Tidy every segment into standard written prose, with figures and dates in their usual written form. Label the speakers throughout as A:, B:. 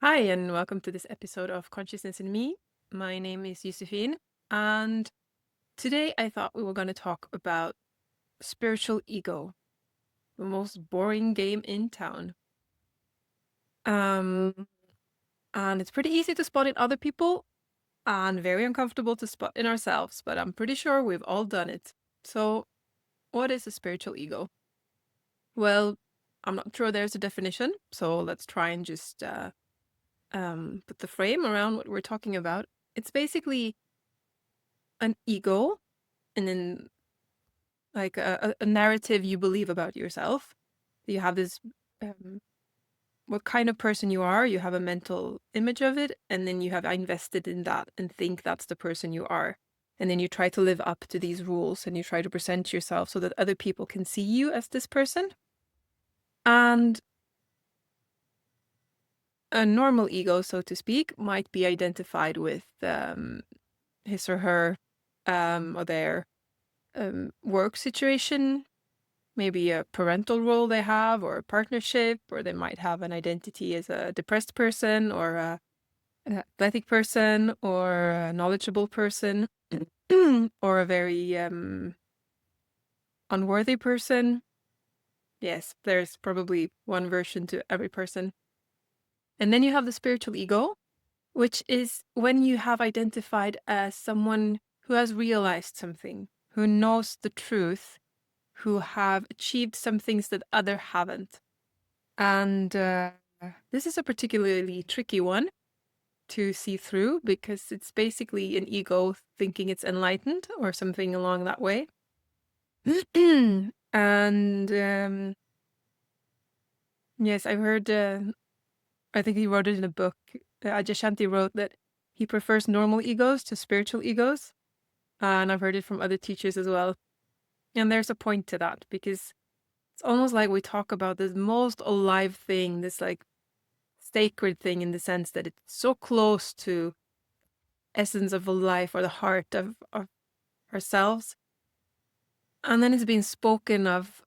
A: Hi, and welcome to this episode of Consciousness in Me. My name is Josephine, and today I thought we were going to talk about spiritual ego, the most boring game in town. Um, and it's pretty easy to spot in other people and very uncomfortable to spot in ourselves, but I'm pretty sure we've all done it. So, what is a spiritual ego? Well, I'm not sure there's a definition, so let's try and just put the frame around what we're talking about. It's basically an ego and then like a narrative you believe about yourself. You have this what kind of person you are, you have a mental image of it, and then you have invested in that and think that's the person you are. And then you try to live up to these rules and you try to present yourself so that other people can see you as this person. And a normal ego, so to speak, might be identified with his or her or their work situation, maybe a parental role they have, or a partnership, or they might have an identity as a depressed person, or an athletic person, or a knowledgeable person, or a very unworthy person. Yes, there's probably one version to every person. And then you have the spiritual ego, which is when you have identified as someone who has realized something, who knows the truth, who have achieved some things that other haven't. And this is a particularly tricky one to see through because it's basically an ego thinking it's enlightened or something along that way. And yes, I've heard, I think he wrote it in a book. Adyashanti wrote that he prefers normal egos to spiritual egos. And I've heard it from other teachers as well. And there's a point to that because it's almost like we talk about this most alive thing, this like sacred thing in the sense that it's so close to essence of a life or the heart of ourselves. And then it's being spoken of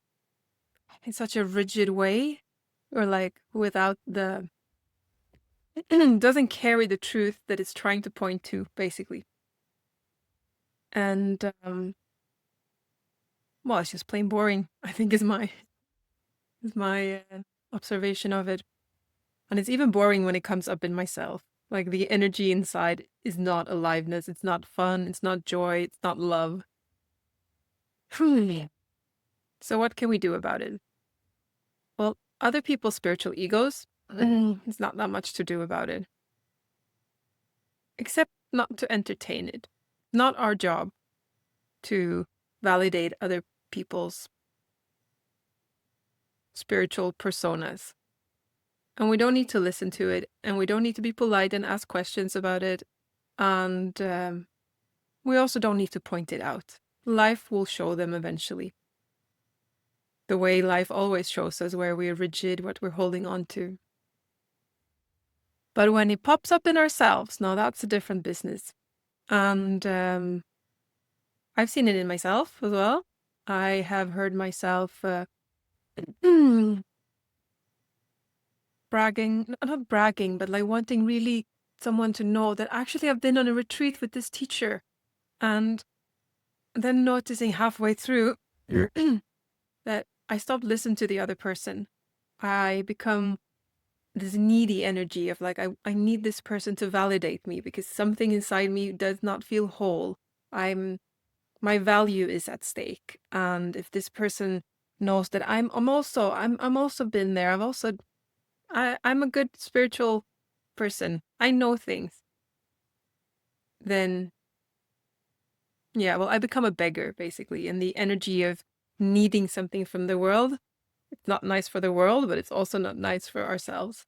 A: in such a rigid way or like without the doesn't carry the truth that it's trying to point to, basically. And well, it's just plain boring, I think is my observation of it. And it's even boring when it comes up in myself. Like the energy inside is not aliveness, it's not fun, it's not joy, it's not love. So what can we do about it? Well, other people's spiritual egos, it's not that much to do about it. Except not to entertain it. Not our job to validate other people's spiritual personas. And we don't need to listen to it, and we don't need to be polite and ask questions about it. And we also don't need to point it out. Life will show them eventually. The way life always shows us where we're rigid, what we're holding on to. But when it pops up in ourselves, now that's a different business. And I've seen it in myself as well. I have heard myself bragging, not bragging, but like wanting really someone to know that actually I've been on a retreat with this teacher. And then noticing halfway through that I stopped listening to the other person. I become this needy energy of like, I need this person to validate me because something inside me does not feel whole. My value is at stake. And if this person knows that I'm also been there. I'm a good spiritual person. I know things. Then yeah, well, I become a beggar basically, and the energy of needing something from the world. It's not nice for the world, but it's also not nice for ourselves.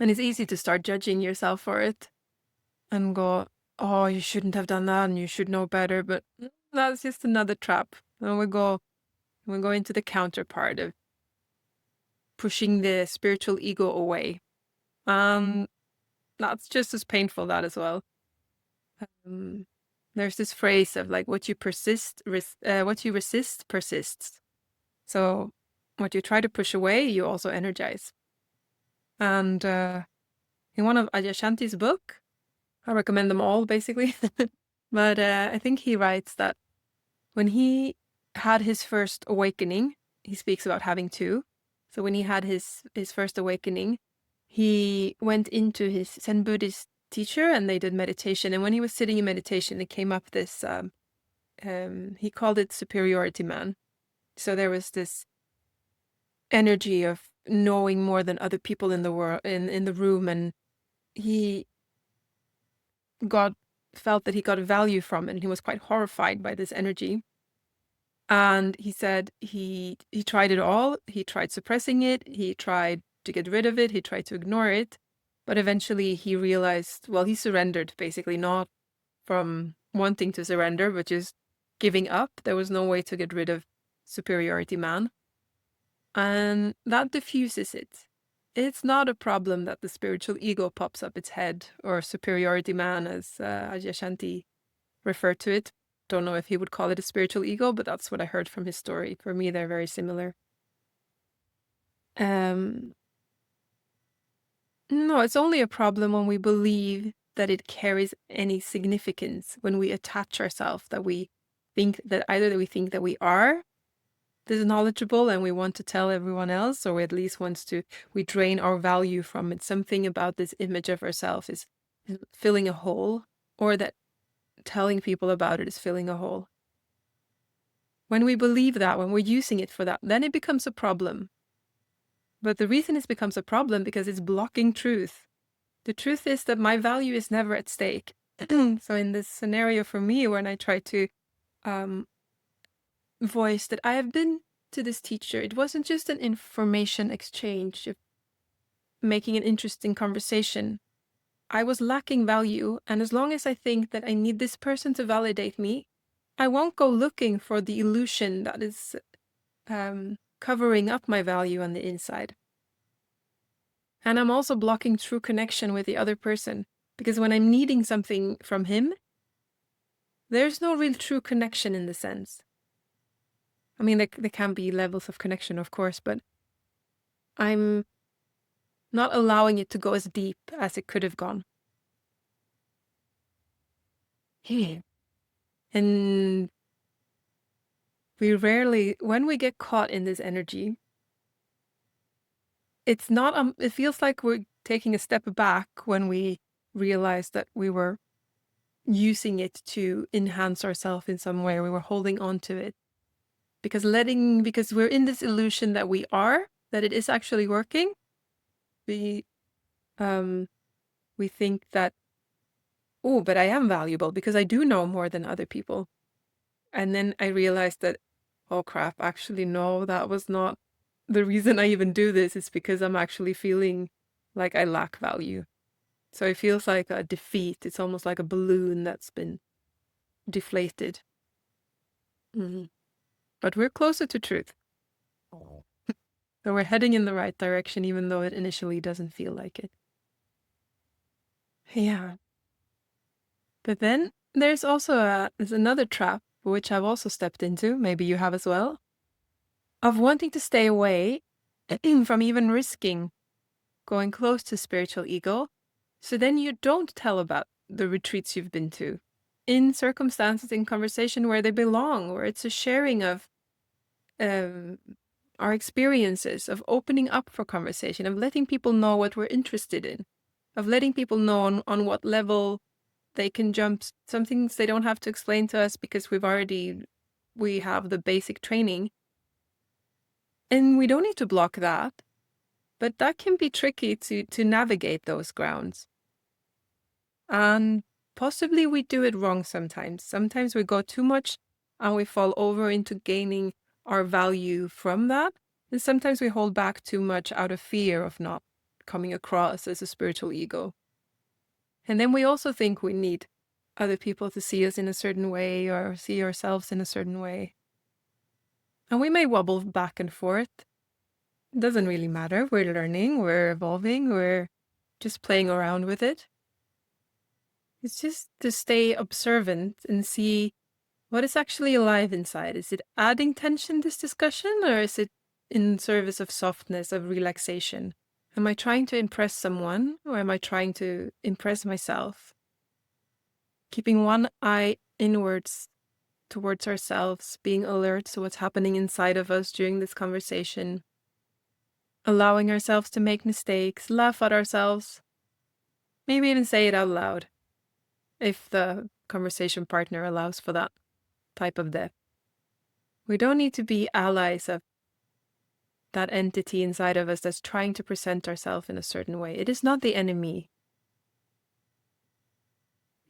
A: And it's easy to start judging yourself for it and go, oh, you shouldn't have done that and you should know better. But that's just another trap. And we go into the counterpart of pushing the spiritual ego away. That's just as painful, that as well. There's this phrase of like what you resist persists. So what you try to push away, you also energize. And in one of Adyashanti's book. I recommend them all, basically. But I think he writes that when he had his first awakening, he speaks about having two. So when he had his first awakening, he went into his Zen Buddhist teacher and they did meditation. And when he was sitting in meditation, it came up this, he called it superiority man. So there was this energy of knowing more than other people in the world, in the room, and he felt that he got value from it, and he was quite horrified by this energy. And he said he tried it all. He tried suppressing it. He tried to get rid of it. He tried to ignore it. But eventually he realized, well, he surrendered, basically, not from wanting to surrender, but just giving up. There was no way to get rid of superiority man. And that diffuses it. It's not a problem that the spiritual ego pops up its head, or superiority man, as Adyashanti referred to it. Don't know if he would call it a spiritual ego, but that's what I heard from his story. For me, they're very similar. No, it's only a problem when we believe that it carries any significance, when we attach ourselves, that we think that either we think that we are this knowledgeable and we want to tell everyone else, or at least we drain our value from it. Something about this image of ourselves is filling a hole, or that telling people about it is filling a hole. When we believe that, when we're using it for that, then it becomes a problem. But the reason it becomes a problem because it's blocking truth. The truth is that my value is never at stake. So in this scenario for me, when I try to voice that I have been to this teacher, it wasn't just an information exchange of making an interesting conversation. I was lacking value, and as long as I think that I need this person to validate me, I won't go looking for the illusion that is covering up my value on the inside. And I'm also blocking true connection with the other person, because when I'm needing something from him, there's no real true connection in the sense. I mean, there can be levels of connection, of course, but I'm not allowing it to go as deep as it could have gone. And we rarely, when we get caught in this energy, it's not, it feels like we're taking a step back when we realize that we were using it to enhance ourselves in some way. We were holding on to it. Because we're in this illusion that that it is actually working. We think that, oh, but I am valuable because I do know more than other people. And then I realized that, oh crap, actually, no, that was not the reason I even do this. It's because I'm actually feeling like I lack value. So it feels like a defeat. It's almost like a balloon that's been deflated. Mm-hmm. But we're closer to truth. So we're heading in the right direction, even though it initially doesn't feel like it. Yeah. But then there's also there's another trap, which I've also stepped into, maybe you have as well, of wanting to stay away from even risking going close to spiritual ego. So then you don't tell about the retreats you've been to in circumstances, in conversation where they belong, where it's a sharing of our experiences, of opening up for conversation, of letting people know what we're interested in, of letting people know on what level they can jump. Some things they don't have to explain to us because we have the basic training. And we don't need to block that. But that can be tricky to navigate those grounds. And possibly we do it wrong sometimes. Sometimes we go too much and we fall over into gaining our value from that. And sometimes we hold back too much out of fear of not coming across as a spiritual ego. And then we also think we need other people to see us in a certain way or see ourselves in a certain way. And we may wobble back and forth. It doesn't really matter. We're learning, we're evolving, we're just playing around with it. It's just to stay observant and see what is actually alive inside. Is it adding tension, this discussion, or is it in service of softness, of relaxation? Am I trying to impress someone, or am I trying to impress myself? Keeping one eye inwards towards ourselves, being alert to what's happening inside of us during this conversation, allowing ourselves to make mistakes, laugh at ourselves, maybe even say it out loud, if the conversation partner allows for that type of depth. We don't need to be allies of that entity inside of us that's trying to present ourselves in a certain way. It is not the enemy.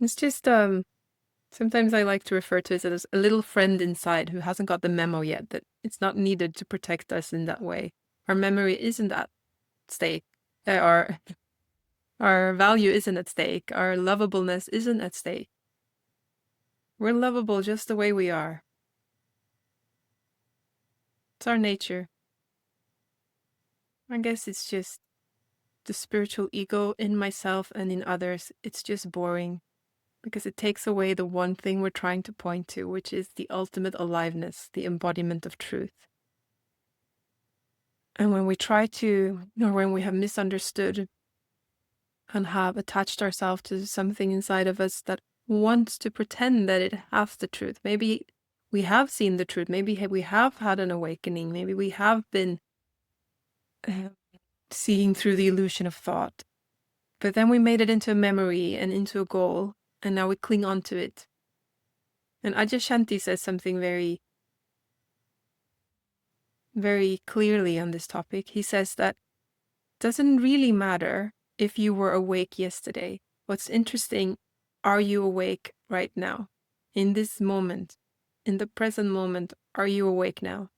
A: It's just, sometimes I like to refer to it as a little friend inside who hasn't got the memo yet, that it's not needed to protect us in that way. Our memory isn't at stake. Our value isn't at stake. Our lovableness isn't at stake. We're lovable just the way we are. It's our nature. I guess it's just the spiritual ego in myself and in others. It's just boring because it takes away the one thing we're trying to point to, which is the ultimate aliveness, the embodiment of truth. And when we try to, or when we have misunderstood and have attached ourselves to something inside of us that wants to pretend that it has the truth, maybe we have seen the truth, maybe we have had an awakening, maybe we have been seeing through the illusion of thought, but then we made it into a memory and into a goal, and now we cling on to it. And Adyashanti says something very, very clearly on this topic. He says that it doesn't really matter if you were awake yesterday. What's interesting, are you awake right now? In this moment, in the present moment, are you awake now?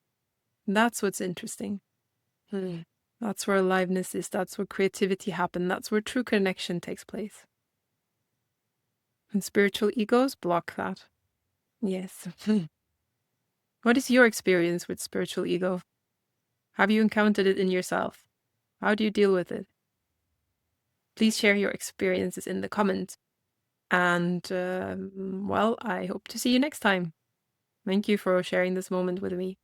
A: That's what's interesting. That's where aliveness is. That's where creativity happens. That's where true connection takes place. And spiritual egos block that. Yes. What is your experience with spiritual ego? Have you encountered it in yourself? How do you deal with it? Please share your experiences in the comments. And, well, I hope to see you next time. Thank you for sharing this moment with me.